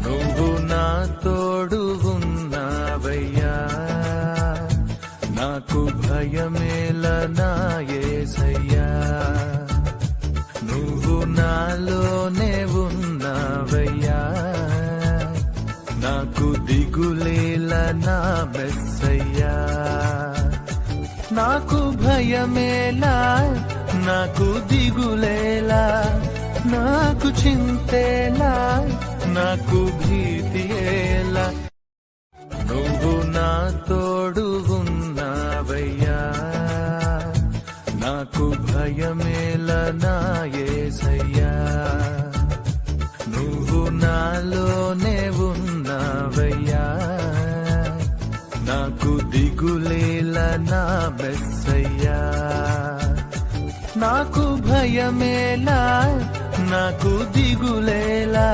నువ్వు నా తోడు ఉన్నావయ్యా, నాకు భయమేల నా యేసయ్యా. నువ్వు నాలోనే ఉన్నావయ్యా, నాకు దిగులేల నా మెస్సయ్యా. నాకు భయమేలా, నాకు దిగులేలా, నాకు చింతేలా, నాకు భీతియేలా. నువ్వు నా తోడు ఉన్నావయ్యా, నాకు భయమేల నా యేసయ్యా. నువ్వు నాలోనే ఉన్నావయ్యా, నాకు దిగులేల నా మెస్సయ్యా. నాకు భయమేలా, నాకు దిగులేలా,